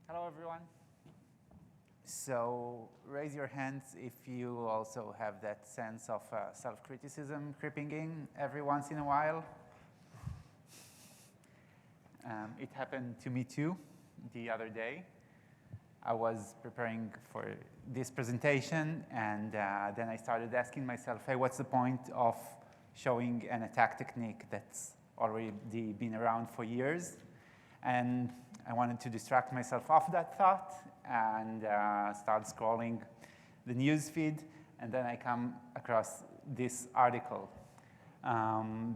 Hello, everyone. So raise your hands if you also have that sense of self-criticism creeping in every once in a while. It happened to me too the other day. I was preparing for this presentation, and then I started asking myself, hey, what's the point of showing an attack technique that's already been around for years? And I wanted to distract myself off that thought and start scrolling the news feed, and then I come across this article.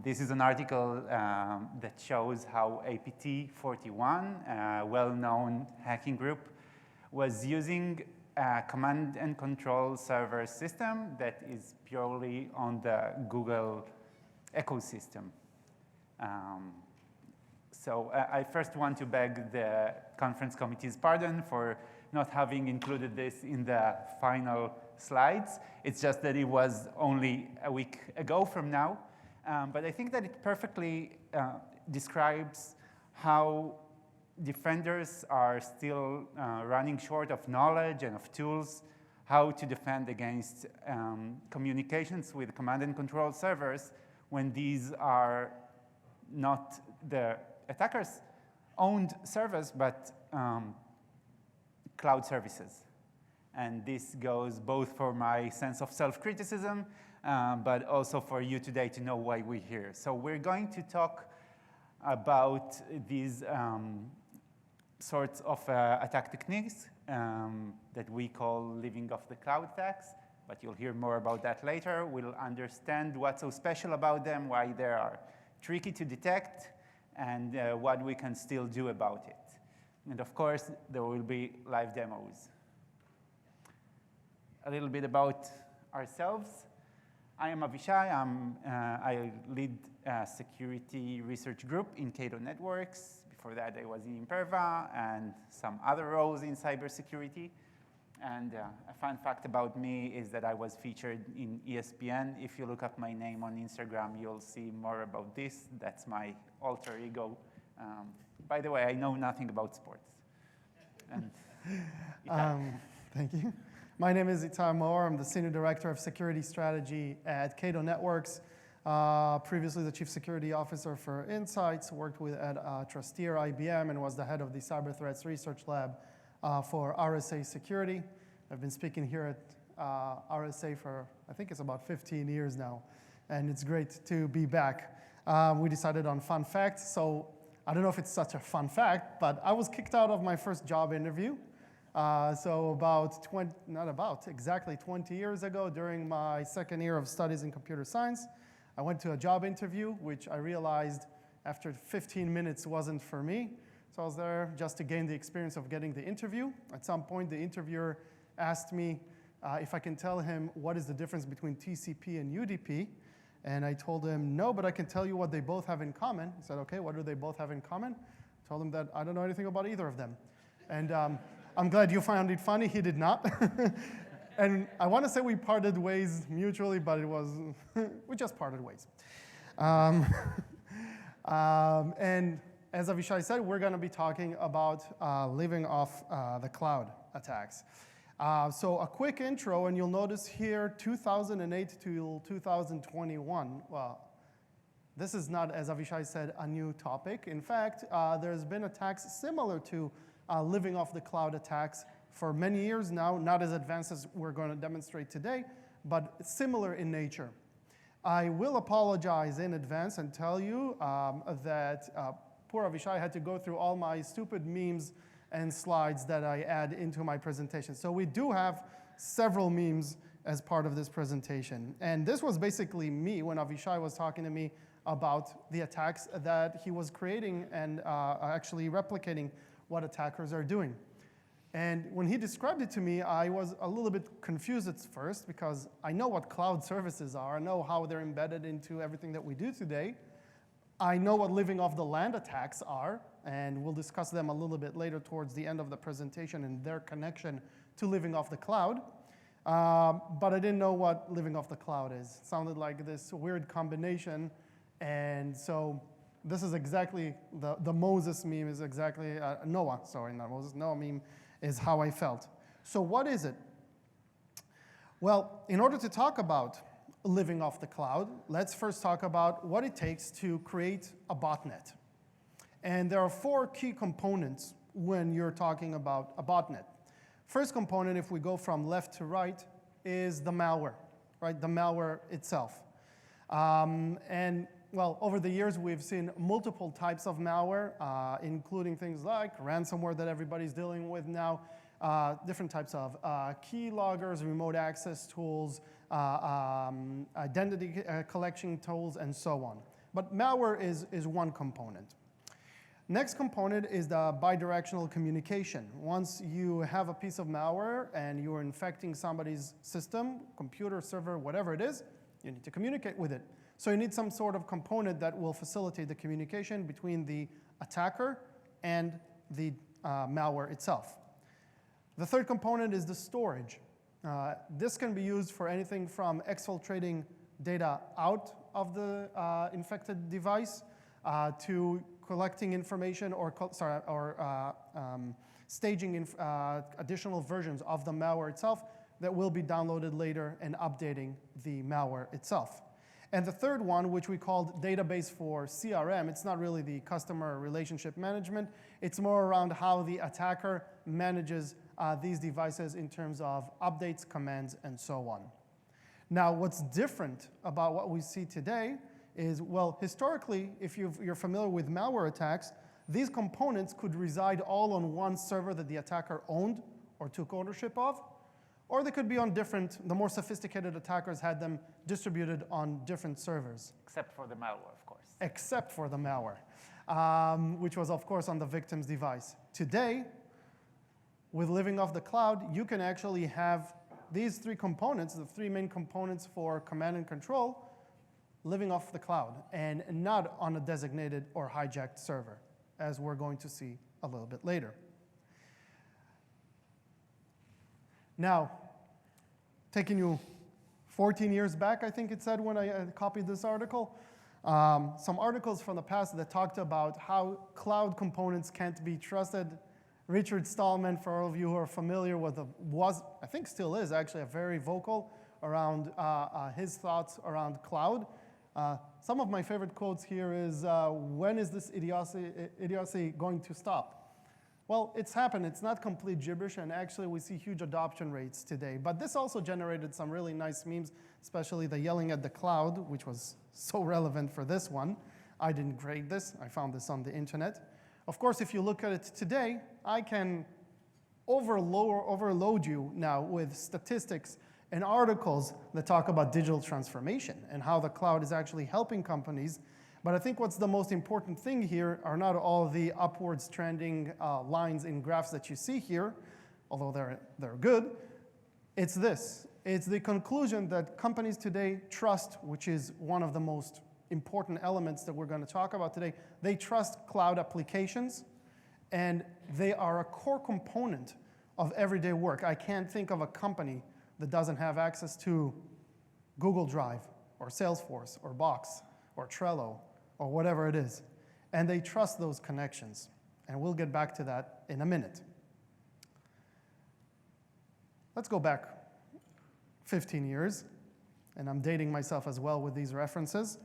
This is an article that shows how APT41, a well-known hacking group, was using a command and control server system that is purely on the Google ecosystem. So I first want to beg the conference committee's pardon for not having included this in the final slides. It's just that it was only a week ago from now. But I think that it perfectly describes how defenders are still running short of knowledge and of tools how to defend against communications with command and control servers when these are not the attackers' owned servers, but cloud services. And this goes both for my sense of self-criticism, but also for you today to know why we're here. So we're going to talk about these sorts of attack techniques that we call living off the cloud attacks, but you'll hear more about that later. We'll understand what's so special about them, why they are tricky to detect, and what we can still do about it. And of course, there will be live demos. A little bit about ourselves. I am Avishai. I lead a security research group in Cato Networks. Before that, I was in Imperva and some other roles in cybersecurity. And a fun fact about me is that I was featured in ESPN. If you look up my name on Instagram, you'll see more about this. That's my alter ego. By the way, I know nothing about sports. And thank you. My name is Itai Maor. I'm the Senior Director of Security Strategy at Cato Networks. Previously the Chief Security Officer for Insights, worked at Trusteer IBM, and was the head of the Cyber Threats Research Lab for RSA Security. I've been speaking here at RSA for, I think it's about 15 years now, and it's great to be back. We decided on fun facts, so I don't know if it's such a fun fact, but I was kicked out of my first job interview. So exactly 20 years ago, during my second year of studies in computer science, I went to a job interview, which I realized after 15 minutes wasn't for me. So I was there just to gain the experience of getting the interview. At some point, the interviewer asked me if I can tell him what is the difference between TCP and UDP. And I told him, no, but I can tell you what they both have in common. He said, OK, what do they both have in common? I told him that I don't know anything about either of them. And I'm glad you found it funny. He did not. And I want to say we parted ways mutually, but it was, we just parted ways. And as Avishai said, we're going to be talking about living off the cloud attacks. So a quick intro, and you'll notice here 2008 to 2021. Well, this is not, as Avishai said, a new topic. In fact, there's been attacks similar to living off the cloud attacks for many years now, not as advanced as we're going to demonstrate today, but similar in nature. I will apologize in advance and tell you that poor Avishai had to go through all my stupid memes and slides that I add into my presentation. So we do have several memes as part of this presentation. And this was basically me when Avishai was talking to me about the attacks that he was creating and actually replicating what attackers are doing. And when he described it to me, I was a little bit confused at first because I know what cloud services are. I know how they're embedded into everything that we do today. I know what living off the land attacks are, and we'll discuss them a little bit later towards the end of the presentation and their connection to living off the cloud. But I didn't know what living off the cloud is. It sounded like this weird combination. And so this is exactly, the Moses meme is exactly, Noah, sorry, not Moses, Noah meme is how I felt. So what is it? Well, in order to talk about living off the cloud, let's first talk about what it takes to create a botnet. And there are 4 key components when you're talking about a botnet. First component, if we go from left to right, is the malware, right? The malware itself. And well, over the years, we've seen multiple types of malware, including things like ransomware that everybody's dealing with now, different types of key loggers, remote access tools, identity collection tools, and so on. But malware is one component. Next component is the bidirectional communication. Once you have a piece of malware and you're infecting somebody's system, computer, server, whatever it is, you need to communicate with it. So you need some sort of component that will facilitate the communication between the attacker and the malware itself. The third component is the storage. This can be used for anything from exfiltrating data out of the infected device to collecting information or staging additional versions of the malware itself that will be downloaded later and updating the malware itself. And the third one, which we called database for CRM, it's not really the customer relationship management. It's more around how the attacker manages these devices in terms of updates, commands, and so on. Now, what's different about what we see today is, well, historically, if you're familiar with malware attacks, these components could reside all on one server that the attacker owned or took ownership of, or they could be on different, the more sophisticated attackers had them distributed on different servers. Except for the malware, of course. Except for the malware, which was, of course, on the victim's device. Today, with living off the cloud, you can actually have these 3 components, the 3 main components for command and control, living off the cloud and not on a designated or hijacked server, as we're going to see a little bit later. Now, taking you 14 years back, I think it said when I copied this article, some articles from the past that talked about how cloud components can't be trusted. Richard Stallman, for all of you who are familiar with, I think still is actually, a very vocal around his thoughts around cloud. Some of my favorite quotes here is, when is this idiocy going to stop? Well, it's happened. It's not complete gibberish, and actually we see huge adoption rates today. But this also generated some really nice memes, especially the yelling at the cloud, which was so relevant for this one. I didn't grade this. I found this on the internet. Of course, if you look at it today, I can overload you now with statistics and articles that talk about digital transformation and how the cloud is actually helping companies. But I think what's the most important thing here are not all the upwards trending lines in graphs that you see here, although they're good. It's this. It's the conclusion that companies today trust, which is one of the most important elements that we're going to talk about today. They trust cloud applications, and they are a core component of everyday work. I can't think of a company that doesn't have access to Google Drive or Salesforce or Box or Trello or whatever it is. And they trust those connections. And we'll get back to that in a minute. Let's go back 15 years. And I'm dating myself as well with these references.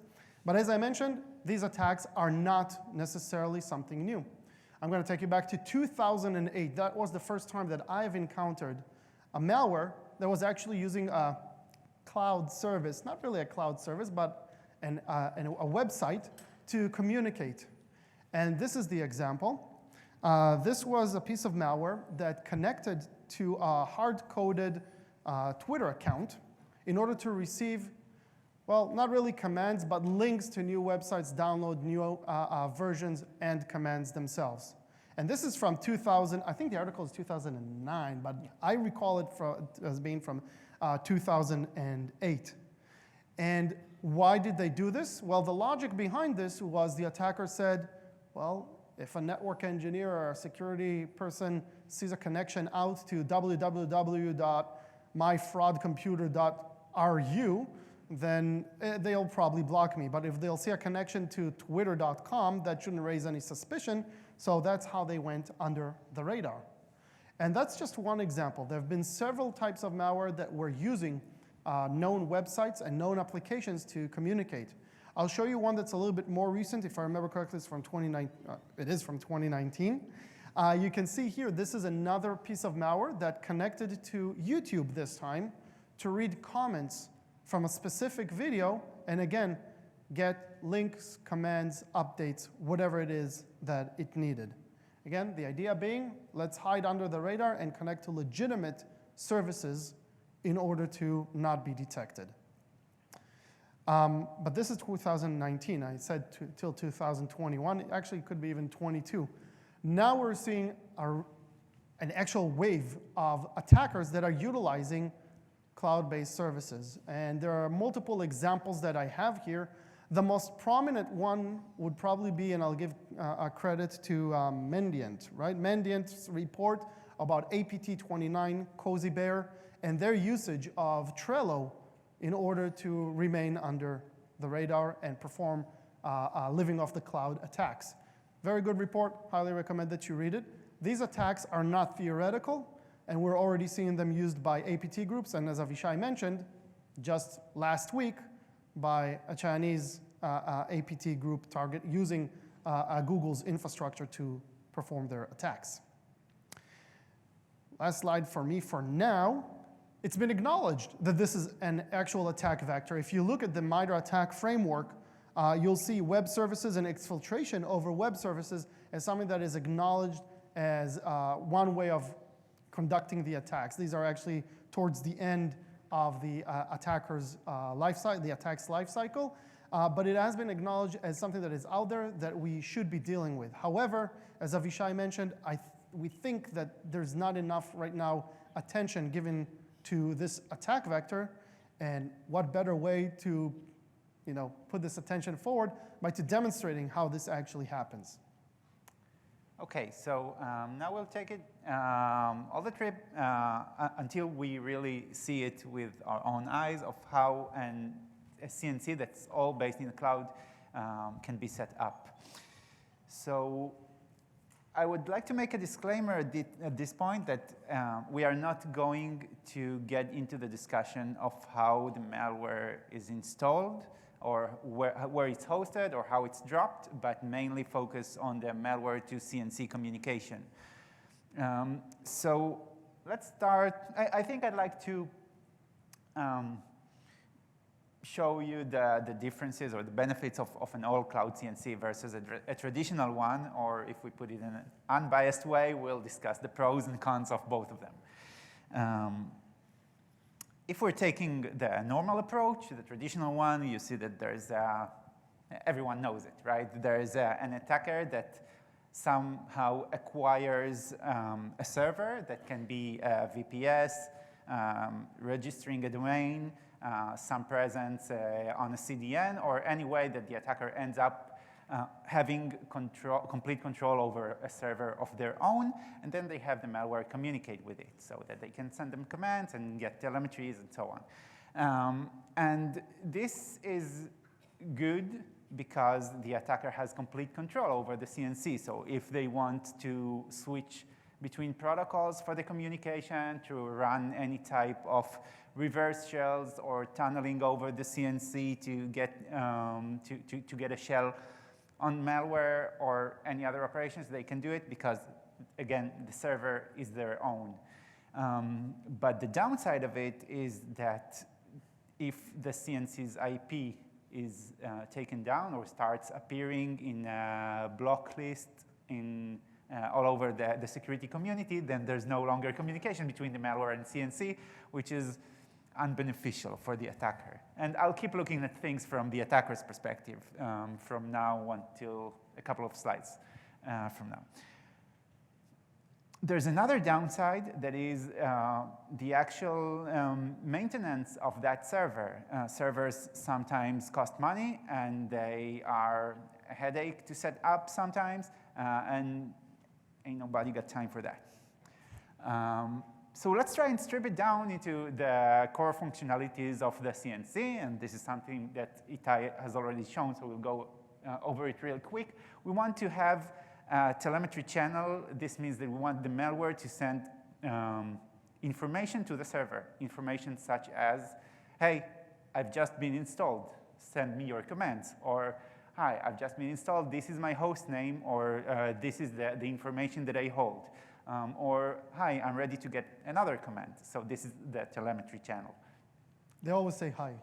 But as I mentioned, these attacks are not necessarily something new. I'm going to take you back to 2008. That was the first time that I've encountered a malware that was actually using a cloud service, not really a cloud service, but a website to communicate. And this is the example. This was a piece of malware that connected to a hard-coded Twitter account in order to receive, well, not really commands, but links to new websites, download new versions and commands themselves. And this is from 2000, I think the article is 2009, but I recall it as being from 2008. And why did they do this? Well, the logic behind this was the attacker said, well, if a network engineer or a security person sees a connection out to www.myfraudcomputer.ru, then they'll probably block me. But if they'll see a connection to twitter.com, that shouldn't raise any suspicion. So that's how they went under the radar. And that's just one example. There have been several types of malware that were using known websites and known applications to communicate. I'll show you one that's a little bit more recent. If I remember correctly, it's from 2019. You can see here, this is another piece of malware that connected to YouTube this time to read comments from a specific video, and again, get links, commands, updates, whatever it is that it needed. Again, the idea being, let's hide under the radar and connect to legitimate services in order to not be detected. But this is 2019. I said till 2021. Actually, it could be even 22. Now we're seeing an actual wave of attackers that are utilizing cloud-based services. And there are multiple examples that I have here. The most prominent one would probably be, and I'll give a credit to Mandiant, right? Mandiant's report about APT29, Cozy Bear, and their usage of Trello in order to remain under the radar and perform living off the cloud attacks. Very good report, highly recommend that you read it. These attacks are not theoretical, and we're already seeing them used by APT groups, and as Avishai mentioned, just last week by a Chinese APT group target using Google's infrastructure to perform their attacks. Last slide for me for now. It's been acknowledged that this is an actual attack vector. If you look at the MITRE ATT&CK framework, you'll see web services and exfiltration over web services as something that is acknowledged as one way of conducting the attacks. These are actually towards the end of the attacker's attack's life cycle, but it has been acknowledged as something that is out there that we should be dealing with. However, as Avishai mentioned, we think that there's not enough right now attention given to this attack vector, and what better way to put this attention forward by demonstrating how this actually happens. Okay, so now we'll take it all the trip until we really see it with our own eyes of how a CNC that's all based in the cloud can be set up. So I would like to make a disclaimer at this point that we are not going to get into the discussion of how the malware is installed or where it's hosted or how it's dropped, but mainly focus on the malware to CNC communication. So let's start. I think I'd like to show you the differences or the benefits of an all-cloud CNC versus a traditional one, or if we put it in an unbiased way, we'll discuss the pros and cons of both of them. If we're taking the normal approach, the traditional one, you see that there's everyone knows it, right? There's an attacker that somehow acquires a server that can be a VPS, registering a domain, some presence on a CDN, or any way that the attacker ends up having complete control over a server of their own, and then they have the malware communicate with it so that they can send them commands and get telemetries and so on. And this is good because the attacker has complete control over the CNC. So if they want to switch between protocols for the communication, to run any type of reverse shells or tunneling over the CNC to get a shell on malware or any other operations, they can do it because, again, the server is their own. But the downside of it is that if the CNC's IP is taken down or starts appearing in a block list all over the security community, then there's no longer communication between the malware and CNC, which is unbeneficial for the attacker. And I'll keep looking at things from the attacker's perspective from now until a couple of slides from now. There's another downside that is the actual maintenance of that server. Servers sometimes cost money, and they are a headache to set up sometimes, and ain't nobody got time for that. So let's try and strip it down into the core functionalities of the CNC, and this is something that Itai has already shown, so we'll go over it real quick. We want to have a telemetry channel. This means that we want the malware to send information to the server, information such as, hey, I've just been installed, send me your commands, or hi, I've just been installed, this is my host name, or this is the information that I hold. Or, hi, I'm ready to get another command. So this is the telemetry channel. They always say hi.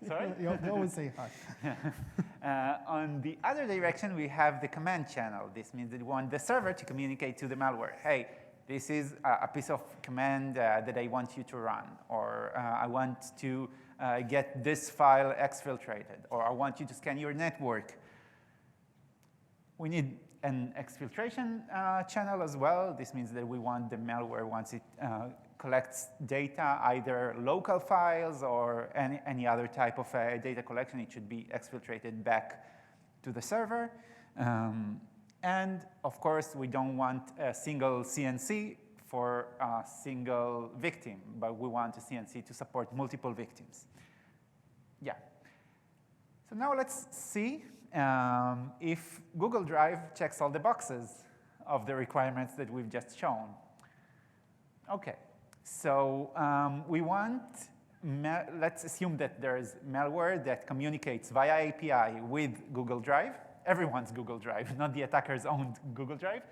Sorry? They always say hi. On the other direction, we have the command channel. This means that we want the server to communicate to the malware. Hey, this is a piece of command that I want you to run. Or I want to get this file exfiltrated. Or I want you to scan your network. We need an exfiltration channel as well. This means that we want the malware, once it collects data, either local files or any other type of data collection, it should be exfiltrated back to the server. And of course, we don't want a single CNC for a single victim, but we want a CNC to support multiple victims. Yeah. So now let's see if Google Drive checks all the boxes of the requirements that we've just shown. OK, so we want, let's assume that there's malware that communicates via API with Google Drive, everyone's Google Drive, not the attacker's own Google Drive.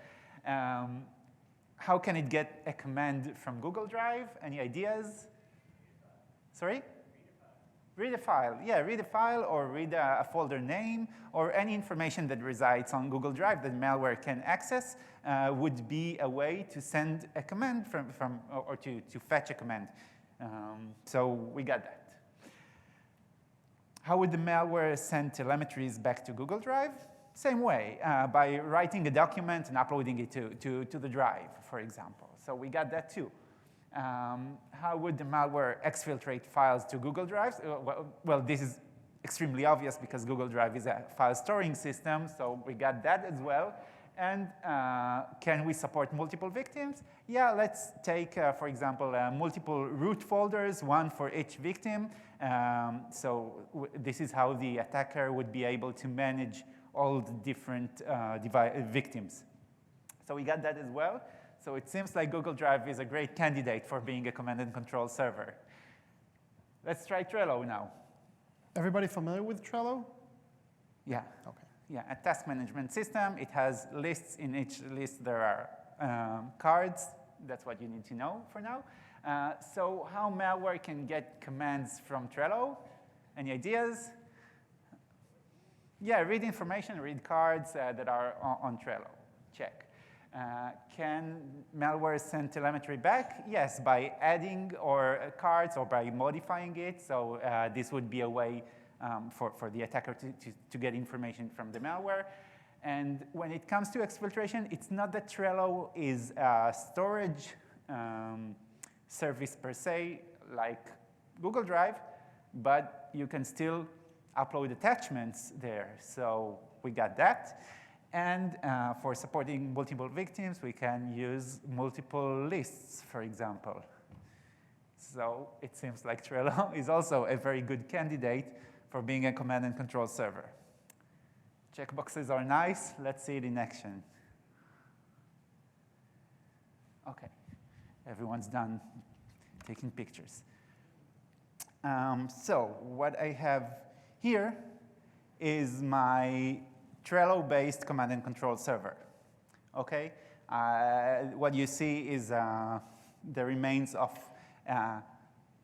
How can it get a command from Google Drive? Any ideas? Sorry? Read a file. Yeah, read a file or read a folder name or any information that resides on Google Drive that malware can access would be a way to send a command or to fetch a command. So we got that. How would the malware send telemetries back to Google Drive? Same way, by writing a document and uploading it to the drive, for example. So we got that too. How would the malware exfiltrate files to Google Drive? Well, this is extremely obvious because Google Drive is a file storing system, so we got that as well. And can we support multiple victims? Yeah, let's take, for example, multiple root folders, one for each victim. So this is how the attacker would be able to manage all the different victims. So we got that as well. So it seems like Google Drive is a great candidate for being a command and control server. Let's try Trello now. Everybody familiar with Trello? Yeah. OK. Yeah, a task management system. It has lists. In each list, there are cards. That's what you need to know for now. So how malware can get commands from Trello? Any ideas? Yeah, read information, read cards that are on Trello. Check. Can malware send telemetry back? Yes, by adding cards or by modifying it. So this would be a way for the attacker to get information from the malware. And when it comes to exfiltration, it's not that Trello is a storage service per se, like Google Drive, but you can still upload attachments there. So we got that. And for supporting multiple victims, we can use multiple lists, for example. So it seems like Trello is also a very good candidate for being a command and control server. Checkboxes are nice. Let's see it in action. OK, everyone's done taking pictures. So what I have here is my Trello-based command and control server. Okay, what you see is the remains of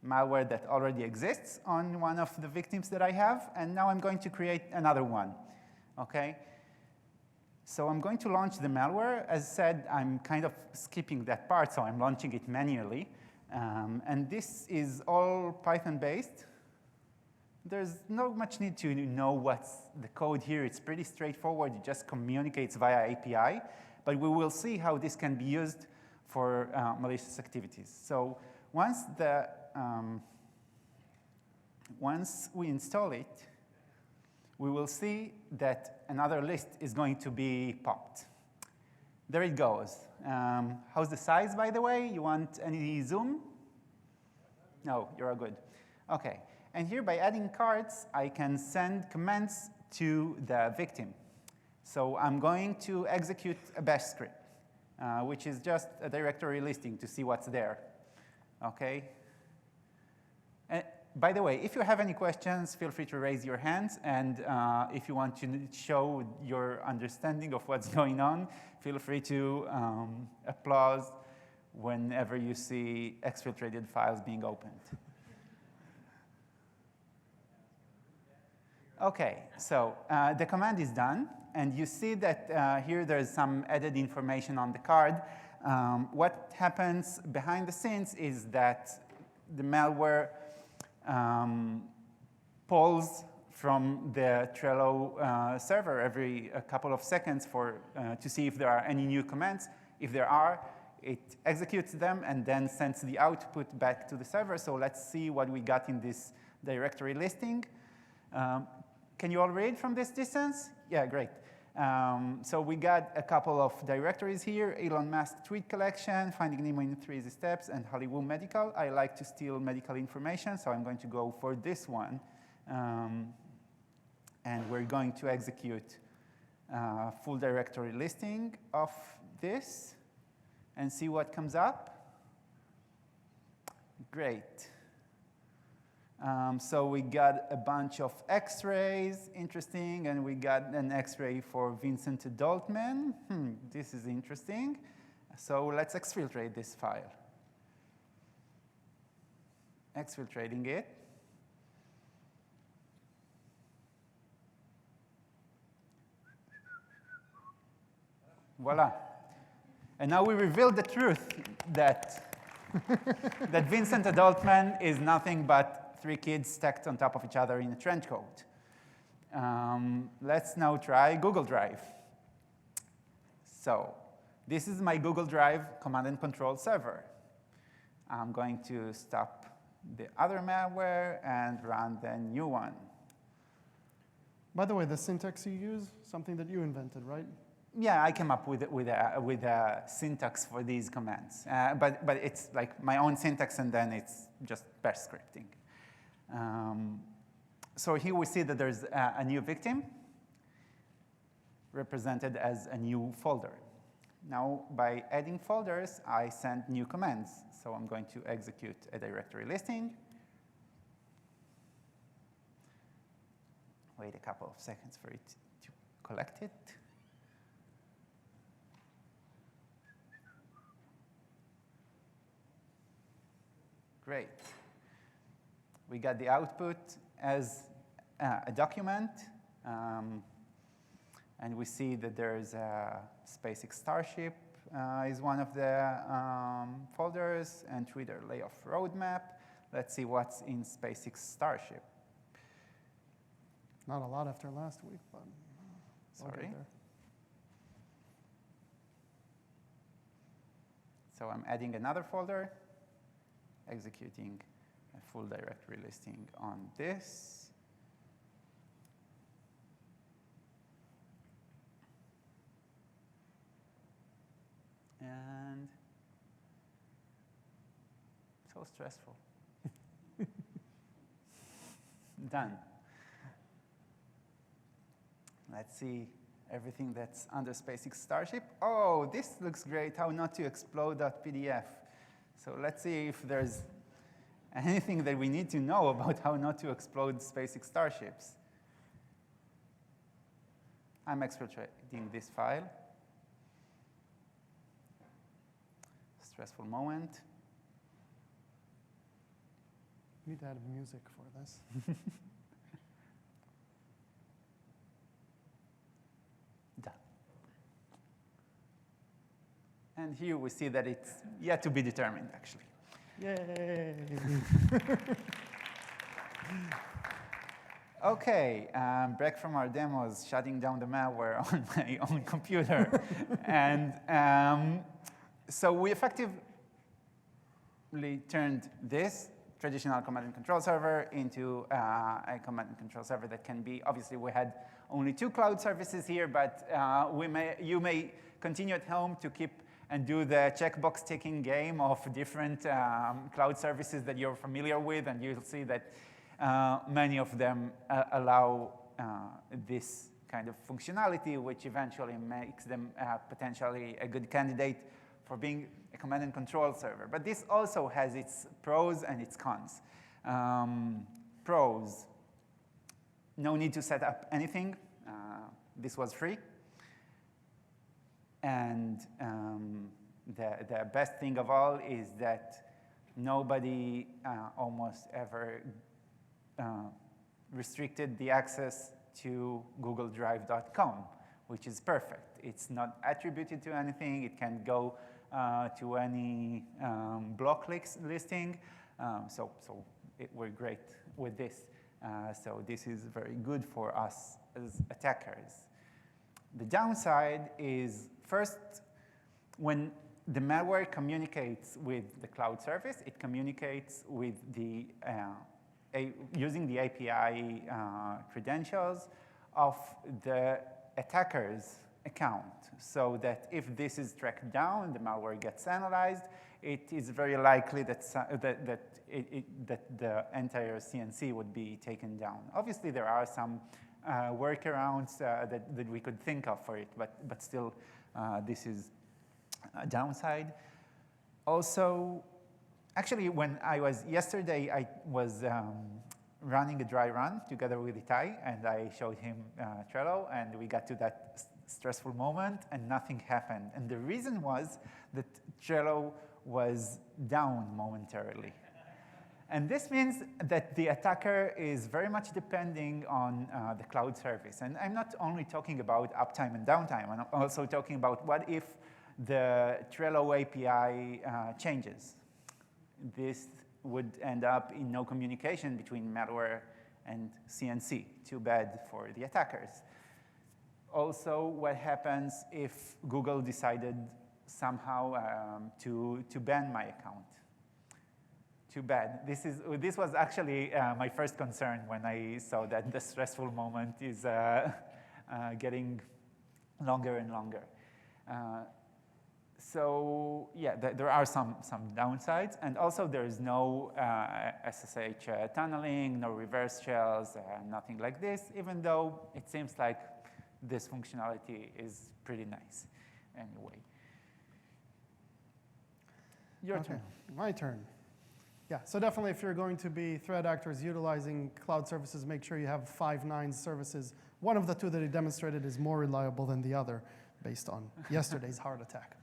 malware that already exists on one of the victims that I have, and now I'm going to create another one. Okay, so I'm going to launch the malware. As said, I'm kind of skipping that part, so I'm launching it manually. And this is all Python-based. There's not much need to know what's the code here. It's pretty straightforward. It just communicates via API. But we will see how this can be used for malicious activities. So once we install it, we will see that another list is going to be popped. there it goes. How's the size, by the way? You want any zoom? No, you're all good. OK. And here, by adding cards, I can send commands to the victim. So I'm going to execute a bash script, which is just a directory listing to see what's there. OK? And by the way, if you have any questions, feel free to raise your hands. And if you want to show your understanding of what's going on, feel free to applause whenever you see exfiltrated files being opened. OK, so the command is done. And you see that here there's some added information on the card. What happens behind the scenes is that the malware polls from the Trello server every couple of seconds to see if there are any new commands. If there are, it executes them and then sends the output back to the server. So let's see what we got in this directory listing. Can you all read from this distance? Yeah, great. So we got a couple of directories here: Elon Musk tweet collection, Finding Nemo in 3 Easy Steps, and Hollywood Medical. I like to steal medical information, so I'm going to go for this one. And we're going to execute full directory listing of this and see what comes up. Great. So we got a bunch of X-rays, interesting, and we got an X-ray for Vincent Adultman. This is interesting. So let's exfiltrate this file. Exfiltrating it. Voila. And now we reveal the truth that, that Vincent Adultman is nothing but 3 kids stacked on top of each other in a trench coat. Let's now try Google Drive. So this is my Google Drive command and control server. I'm going to stop the other malware and run the new one. By the way, the syntax you use, something that you invented, right? Yeah, I came up with a syntax for these commands. But it's like my own syntax, and then it's just bash scripting. So here we see that there's a new victim represented as a new folder. Now, by adding folders, I send new commands. So I'm going to execute a directory listing. Wait a couple of seconds for it to collect it. Great. We got the output as a document. And we see that there's a SpaceX Starship is one of the folders, and Twitter layoff roadmap. Let's see what's in SpaceX Starship. Not a lot after last week, but we'll get Sorry. there. So I'm adding another folder, executing a full directory listing on this. And so stressful. Done. Let's see everything that's under SpaceX Starship. Oh, this looks great, how not to explode.pdf. So let's see if there's anything that we need to know about how not to explode SpaceX Starships. I'm exfiltrating this file. Stressful moment. We need to add music for this. Done. And here we see that it's yet to be determined, actually. Yay! OK, break from our demos, shutting down the malware on my own computer. And so we effectively turned this traditional command and control server into a command and control server that can be, obviously we had only 2 cloud services here, but you may continue at home to keep and do the checkbox ticking game of different cloud services that you're familiar with, and you'll see that many of them allow this kind of functionality, which eventually makes them potentially a good candidate for being a command and control server. But this also has its pros and its cons. Pros, no need to set up anything. This was free. And the best thing of all is that nobody almost ever restricted the access to googledrive.com, which is perfect. It's not attributed to anything. It can go to any block listing. So we're great with this. So this is very good for us as attackers. The downside is, first, when the malware communicates with the cloud service, it communicates with the using the API credentials of the attacker's account, so that if this is tracked down, the malware gets analyzed, it is very likely that the entire CNC would be taken down. Obviously, there are some workarounds that we could think of for it, but still, this is a downside. Also, actually, when I was yesterday, I was running a dry run together with Itai, and I showed him Trello, and we got to that stressful moment, and nothing happened. And the reason was that Trello was down momentarily. And this means that the attacker is very much depending on the cloud service. And I'm not only talking about uptime and downtime, I'm also talking about what if the Trello API changes. This would end up in no communication between malware and CNC. Too bad for the attackers. Also, what happens if Google decided somehow to ban my account? Too bad. This was actually my first concern when I saw that the stressful moment is getting longer and longer. So yeah, there are some downsides, and also there is no SSH tunneling, no reverse shells, nothing like this, even though it seems like this functionality is pretty nice anyway. Your turn. My turn. Yeah, so definitely if you're going to be threat actors utilizing cloud services, make sure you have 5 nines services. One of the 2 that he demonstrated is more reliable than the other based on yesterday's heart attack.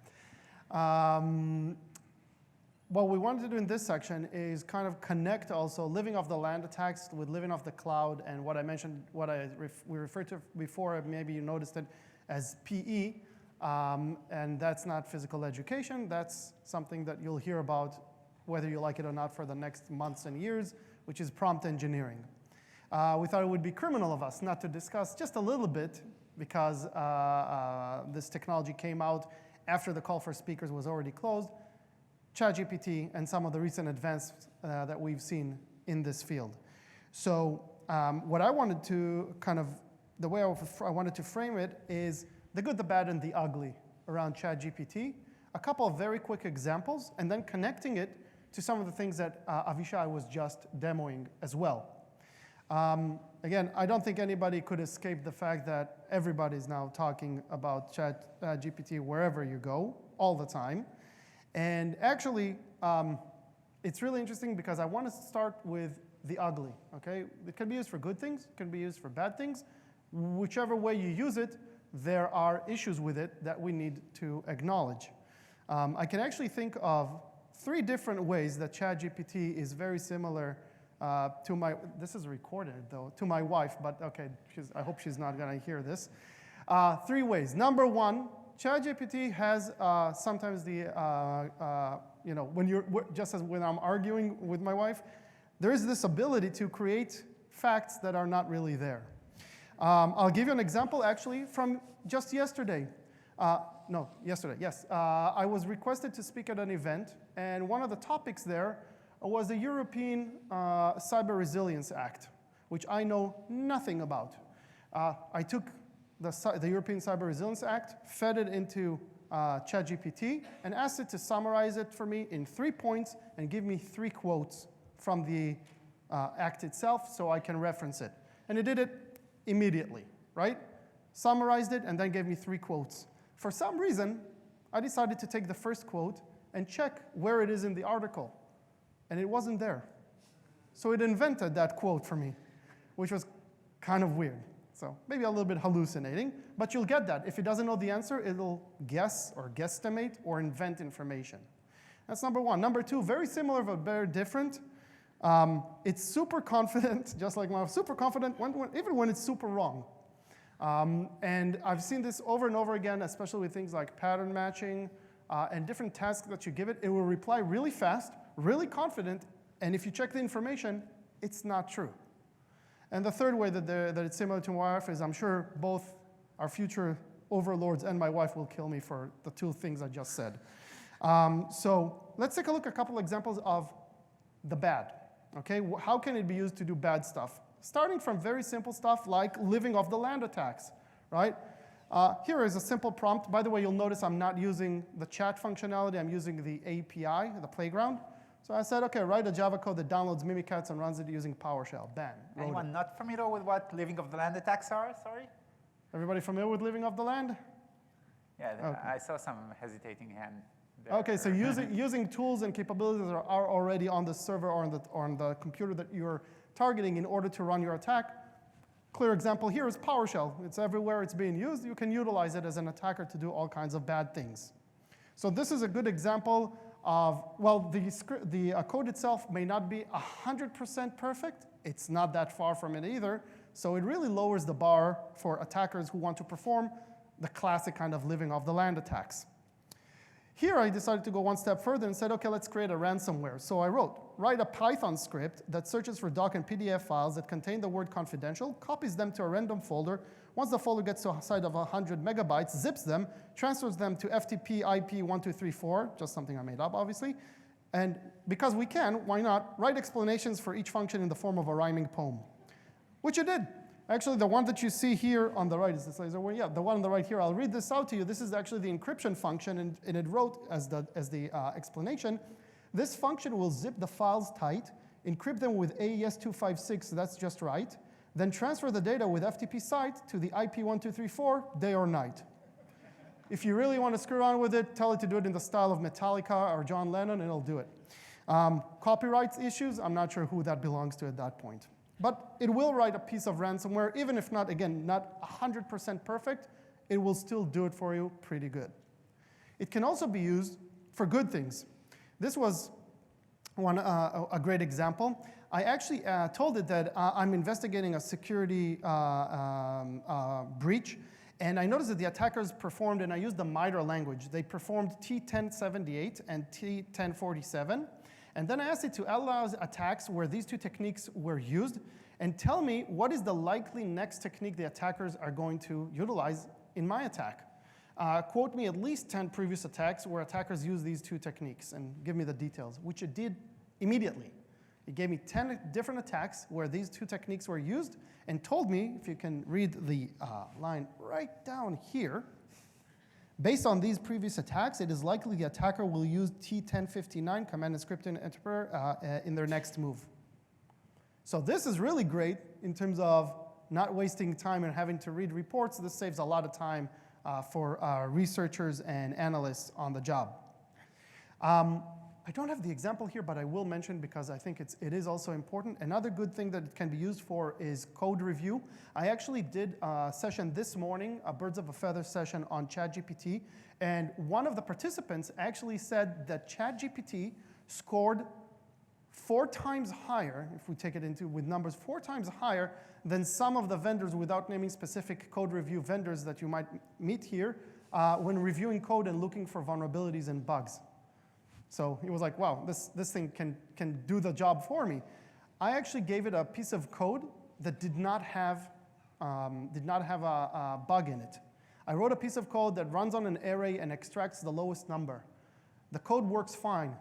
What we wanted to do in this section is kind of connect also living off the land attacks with living off the cloud, and what I mentioned, we referred to before, maybe you noticed it as PE, and that's not physical education. That's something that you'll hear about whether you like it or not for the next months and years, which is prompt engineering. We thought it would be criminal of us not to discuss just a little bit, because this technology came out after the call for speakers was already closed, ChatGPT and some of the recent advances that we've seen in this field. So what I wanted to the way I wanted to frame it is the good, the bad, and the ugly around ChatGPT. A couple of very quick examples, and then connecting it to some of the things that Avishai was just demoing as well. Again, I don't think anybody could escape the fact that everybody's now talking about ChatGPT wherever you go, all the time. And actually, it's really interesting because I want to start with the ugly, okay? It can be used for good things, it can be used for bad things. Whichever way you use it, there are issues with it that we need to acknowledge. I can actually think of 3 different ways that ChatGPT is very similar to my, this is recorded though, to my wife, but okay, I hope she's not gonna hear this. 3 ways. Number 1, ChatGPT has sometimes the, just as when I'm arguing with my wife, there is this ability to create facts that are not really there. I'll give you an example actually from just yesterday. Yes. I was requested to speak at an event, and one of the topics there was the European Cyber Resilience Act, which I know nothing about. I took the European Cyber Resilience Act, fed it into ChatGPT, and asked it to summarize it for me in 3 points and give me 3 quotes from the act itself so I can reference it. And it did it immediately, right? Summarized it and then gave me 3 quotes. For some reason, I decided to take the first quote and check where it is in the article. And it wasn't there. So it invented that quote for me, which was kind of weird. So maybe a little bit hallucinating, but you'll get that. If it doesn't know the answer, it'll guess or guesstimate or invent information. That's number one. Number two, very similar but very different. It's super confident, just like my super confident, even when it's super wrong. And I've seen this over and over again, especially with things like pattern matching and different tasks that you give it. It will reply really fast, really confident, and if you check the information, it's not true. And the third way that it's similar to my wife is I'm sure both our future overlords and my wife will kill me for the 2 things I just said. So let's take a look at a couple examples of the bad. Okay, how can it be used to do bad stuff? Starting from very simple stuff like living off the land attacks, right? Here is a simple prompt. By the way, you'll notice I'm not using the chat functionality. I'm using the API, the playground. So I said, OK, write a Java code that downloads Mimikatz and runs it using PowerShell. Bam. Anyone not familiar with what living off the land attacks are? Sorry? Everybody familiar with living off the land? Yeah, Okay. I saw some hesitating hand there. OK, so using tools and capabilities that are already on the server or on the computer that you're targeting in order to run your attack. Clear example here is PowerShell. It's everywhere it's being used. You can utilize it as an attacker to do all kinds of bad things. So this is a good example of, well, the code itself may not be 100% perfect. It's not that far from it either. So it really lowers the bar for attackers who want to perform the classic kind of living off the land attacks. Here I decided to go one step further and said, OK, let's create a ransomware. So I write a Python script that searches for doc and PDF files that contain the word confidential, copies them to a random folder. Once the folder gets to a size of 100 megabytes, zips them, transfers them to FTP IP 1234, just something I made up, obviously. And because we can, why not, write explanations for each function in the form of a rhyming poem, which it did. Actually, the one that you see here on the right is this laser. Well, yeah, the one on the right here. I'll read this out to you. This is actually the encryption function, and it wrote as the explanation. This function will zip the files tight, encrypt them with AES-256, so that's just right, then transfer the data with FTP site to the IP1234 day or night. If you really want to screw around with it, tell it to do it in the style of Metallica or John Lennon, and it'll do it. Copyright issues, I'm not sure who that belongs to at that point. But it will write a piece of ransomware, even if not, again, not 100% perfect, it will still do it for you pretty good. It can also be used for good things. This was a great example. I actually told it that I'm investigating a security breach, and I noticed that the attackers performed, and I used the MITRE language. They performed T1078 and T1047. And then I asked it to allow attacks where these 2 techniques were used and tell me what is the likely next technique the attackers are going to utilize in my attack. Quote me at least 10 previous attacks where attackers use these 2 techniques and give me the details, which it did immediately. It gave me 10 different attacks where these 2 techniques were used and told me, if you can read the line right down here, based on these previous attacks, it is likely the attacker will use T1059, command and script interpreter, in their next move. So this is really great in terms of not wasting time and having to read reports. This saves a lot of time for researchers and analysts on the job. I don't have the example here, but I will mention because I think it is also important. Another good thing that it can be used for is code review. I actually did a session this morning, a Birds of a Feather session on ChatGPT, and one of the participants actually said that ChatGPT scored 4 times higher, if we take it into with numbers, 4 times higher than some of the vendors, without naming specific code review vendors that you might meet here, when reviewing code and looking for vulnerabilities and bugs. So he was like, wow, this thing can do the job for me. I actually gave it a piece of code that did not have a bug in it. I wrote a piece of code that runs on an array and extracts the lowest number. The code works fine,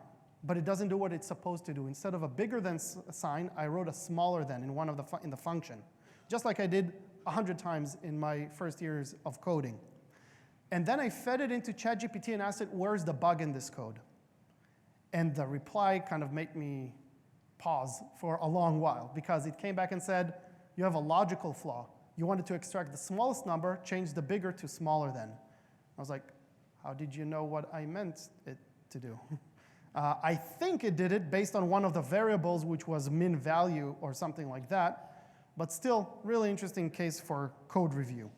but it doesn't do what it's supposed to do. Instead of a bigger than sign, I wrote a smaller than in one of in the function, just like I did 100 times in my first years of coding. And then I fed it into ChatGPT and asked it, where's the bug in this code? And the reply kind of made me pause for a long while, because it came back and said, you have a logical flaw. You wanted to extract the smallest number, change the bigger to smaller than. I was like, how did you know what I meant it to do? I think it did it based on one of the variables, which was min value or something like that, but still, really interesting case for code review.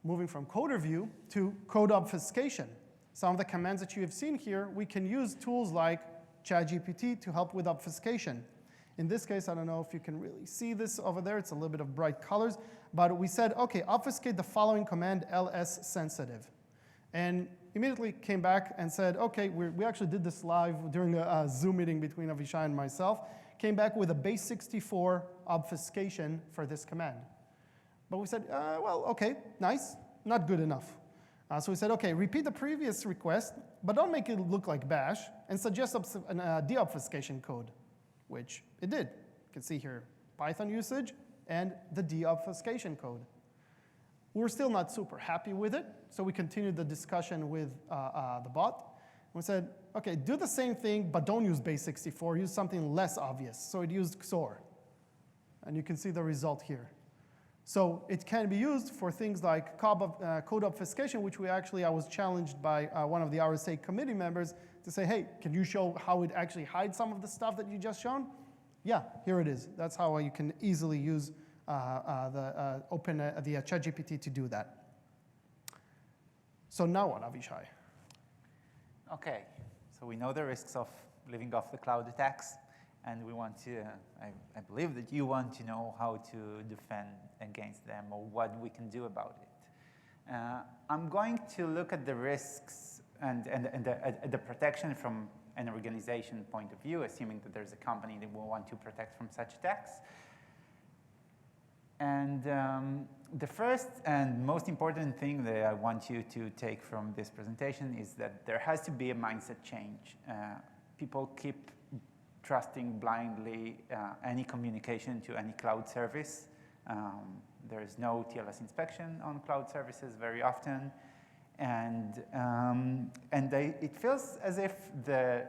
Moving from code review to code obfuscation. Some of the commands that you have seen here, we can use tools like ChatGPT to help with obfuscation. In this case, I don't know if you can really see this over there. It's a little bit of bright colors. But we said, OK, obfuscate the following command, ls sensitive. And immediately came back and said, OK, we actually did this live during a Zoom meeting between Avishai and myself. Came back with a base 64 obfuscation for this command. But we said, well, OK, nice, not good enough. So we said, OK, repeat the previous request, but don't make it look like bash, and suggest a deobfuscation code, which it did. You can see here Python usage and the deobfuscation code. We were still not super happy with it, so we continued the discussion with the bot. We said, OK, do the same thing, but don't use base 64. Use something less obvious. So it used XOR. And you can see the result here. So it can be used for things like code obfuscation, which I was challenged by one of the RSA committee members to say, hey, can you show how it actually hides some of the stuff that you just shown? Yeah, here it is. That's how you can easily use the ChatGPT to do that. So now what, Avishai? OK, so we know the risks of living off the cloud attacks. And we want to, I believe that you want to know how to defend against them or what we can do about it. I'm going to look at the risks and the protection from an organization point of view, assuming that there's a company that will want to protect from such attacks. And the first and most important thing that I want you to take from this presentation is that there has to be a mindset change. People keep trusting blindly any communication to any cloud service. There is no TLS inspection on cloud services very often. And it feels as if the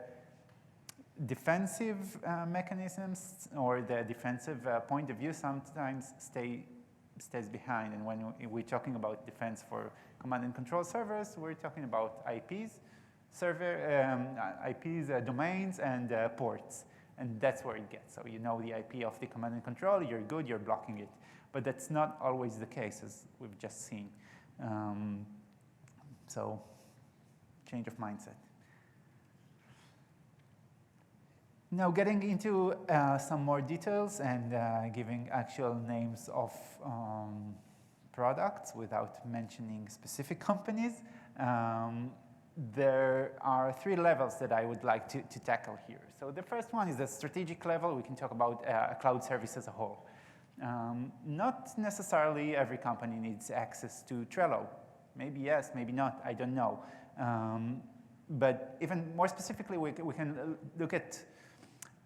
defensive mechanisms or the defensive point of view sometimes stays behind. And when we're talking about defense for command and control servers, we're talking about IPs, domains, and ports. And that's where it gets. So you know the IP of the command and control, you're good, you're blocking it. But that's not always the case, as we've just seen. So change of mindset. Now getting into some more details and giving actual names of products without mentioning specific companies. There are three levels that I would like to tackle here. So the first one is the strategic level. We can talk about a cloud service as a whole. Not necessarily every company needs access to Trello. Maybe yes, maybe not, I don't know. But even more specifically, we can look at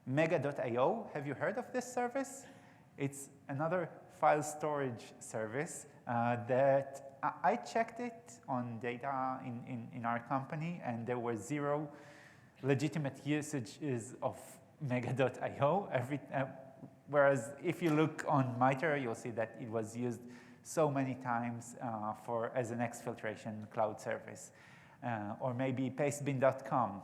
Mega.io. Have you heard of this service? It's another file storage service that I checked it on data in our company, and there were 0 legitimate usages of Mega.io. Whereas if you look on MITRE, you'll see that it was used so many times as an exfiltration cloud service. Or maybe pastebin.com.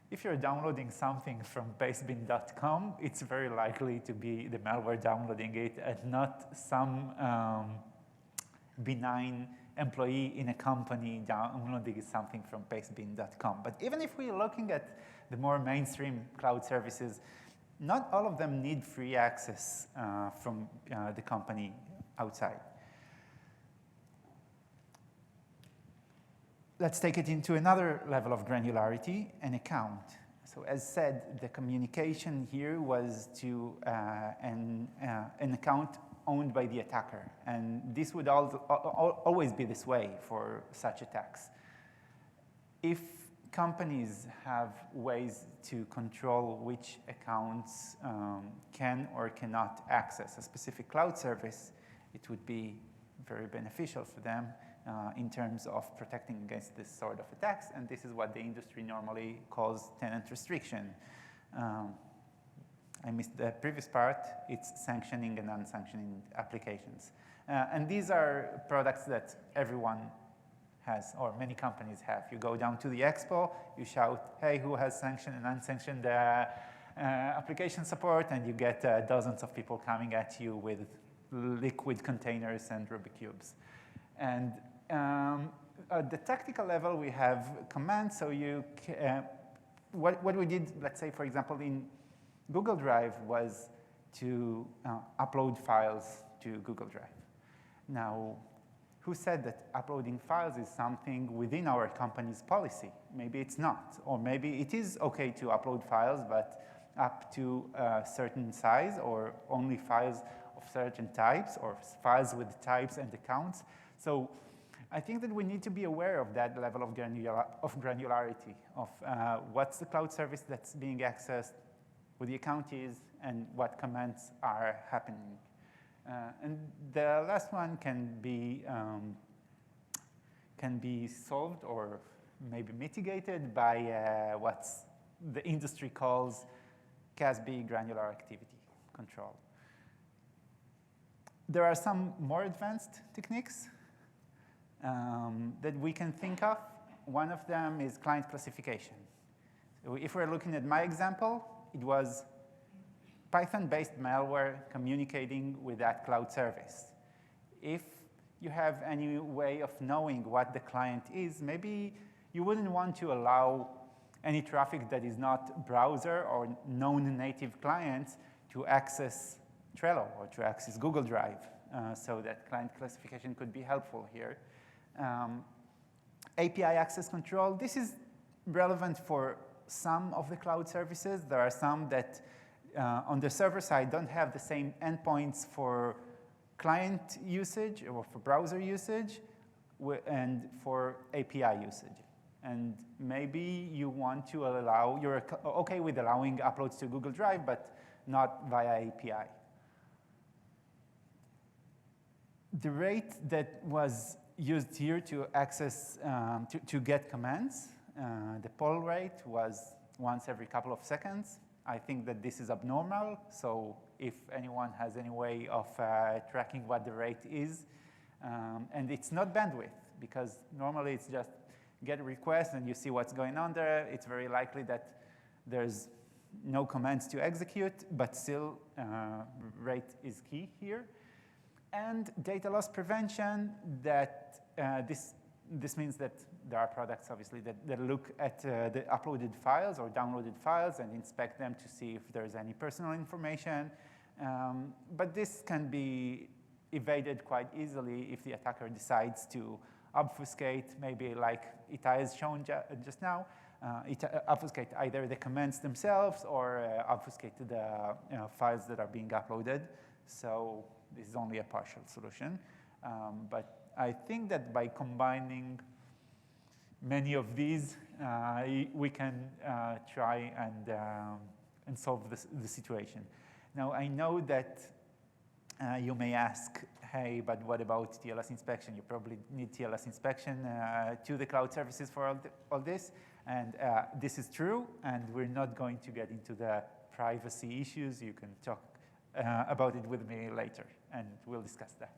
If you're downloading something from pastebin.com, it's very likely to be the malware downloading it and not some benign employee in a company downloading something from pastebin.com. But even if we're looking at the more mainstream cloud services, not all of them need free access from the company outside. Let's take it into another level of granularity, an account. So as said, the communication here was to an account owned by the attacker. And this would always be this way for such attacks. If companies have ways to control which accounts can or cannot access a specific cloud service, it would be very beneficial for them in terms of protecting against this sort of attacks. And this is what the industry normally calls tenant restriction. I missed the previous part. It's sanctioning and unsanctioning applications. And these are products that everyone has, or many companies have. You go down to the expo, you shout, hey, who has sanctioned and unsanctioned application support? And you get dozens of people coming at you with liquid containers and Rubik cubes. And at the tactical level, we have commands. So what we did, let's say, for example, in Google Drive was to upload files to Google Drive. Now, who said that uploading files is something within our company's policy? Maybe it's not. Or maybe it is OK to upload files, but up to a certain size, or only files of certain types, or files with types and accounts. So I think that we need to be aware of that level of granularity, of what's the cloud service that's being accessed, who the account is, and what commands are happening. And the last one can be solved or maybe mitigated by what the industry calls CASB, granular activity control. There are some more advanced techniques that we can think of. One of them is client classification. So if we're looking at my example, it was Python-based malware communicating with that cloud service. If you have any way of knowing what the client is, maybe you wouldn't want to allow any traffic that is not browser or known native clients to access Trello or to access Google Drive. So that client classification could be helpful here. API access control, this is relevant for some of the cloud services. There are some that on the server side don't have the same endpoints for client usage or for browser usage and for API usage. And maybe you want to allow, you're OK with allowing uploads to Google Drive, but not via API. The rate that was used here to access, to get commands, the poll rate was once every couple of seconds. I think that this is abnormal. So if anyone has any way of tracking what the rate is, and it's not bandwidth, because normally it's just get a request and you see what's going on there. It's very likely that there's no commands to execute, but still rate is key here. And data loss prevention, that this means that there are products, obviously, that look at the uploaded files or downloaded files and inspect them to see if there's any personal information. But this can be evaded quite easily if the attacker decides to obfuscate, maybe like Itai has shown just now, obfuscate either the commands themselves or obfuscate the files that are being uploaded. So this is only a partial solution. But I think that by combining many of these, we can try and solve the situation. Now, I know that you may ask, hey, but what about TLS inspection? You probably need TLS inspection to the cloud services for all this. And this is true, and we're not going to get into the privacy issues. You can talk about it with me later, and we'll discuss that.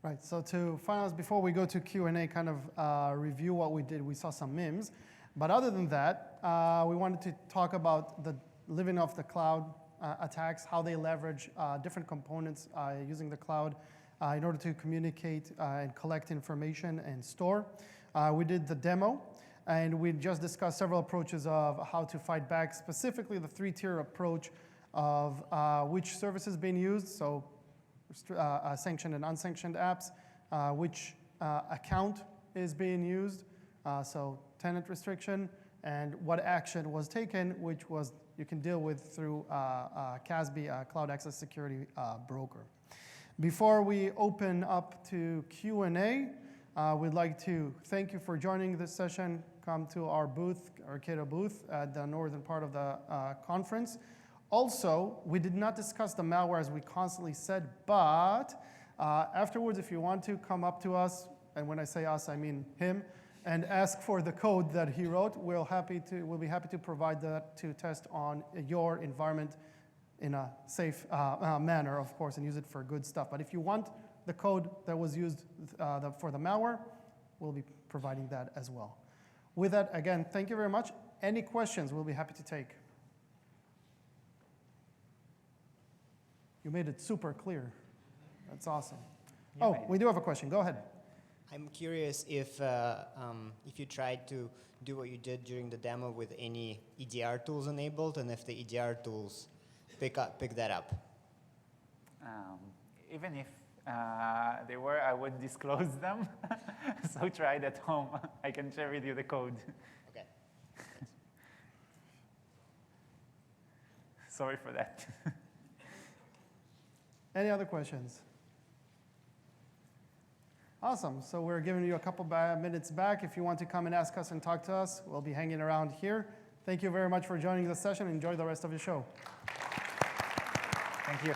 Right, so to finalize, before we go to Q&A, kind of review what we did. We saw some memes. But other than that, we wanted to talk about the living off the cloud attacks, how they leverage different components using the cloud in order to communicate and collect information and store. We did the demo, and we just discussed several approaches of how to fight back, specifically the three-tier approach of which service is being used, so sanctioned and unsanctioned apps, which account is being used, so tenant restriction, and what action was taken, which was you can deal with through CASB, Cloud Access Security Broker. Before we open up to Q&A, We'd like to thank you for joining this session. Come to our booth, Arcado booth, at the northern part of the conference. Also, we did not discuss the malware as we constantly said, but afterwards, if you want to, come up to us, and when I say us, I mean him, and ask for the code that he wrote. We'll be happy to provide that to test on your environment in a safe manner, of course, and use it for good stuff. But if you want the code that was used for the malware, we'll be providing that as well. With that, again, thank you very much. Any questions, we'll be happy to take. You made it super clear. That's awesome. Oh, we do have a question. Go ahead. I'm curious if you tried to do what you did during the demo with any EDR tools enabled, and if the EDR tools pick that up. Even if they were, I would disclose them. So try it at home. I can share with you the code. Okay. Sorry for that. Any other questions? Awesome. So we're giving you a couple minutes back. If you want to come and ask us and talk to us, we'll be hanging around here. Thank you very much for joining the session. Enjoy the rest of the show. Thank you.